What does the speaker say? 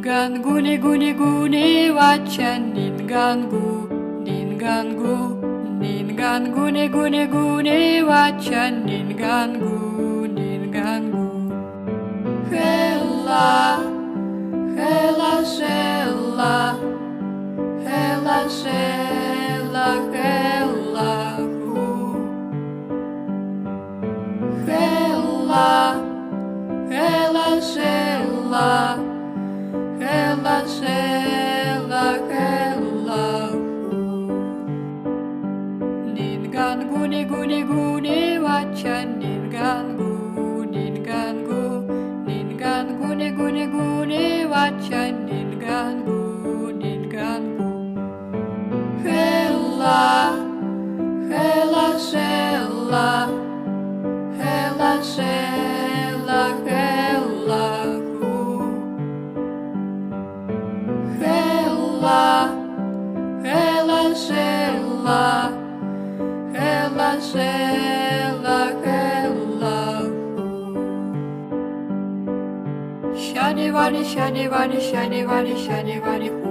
Ningangu guni wacha ningangu ningangu ningangu guni wacha ningangu ningangu Hela hela sela hela sela hela hu Hela hela sela hela sela hela hu Ningangu guni wacha ningangu ningangu ningangu guni wacha ningangu ningangu Hela hela sela hela sela hela hu Hela hela sela hela sela hela hu Shani vani shani vani shani vani shani vani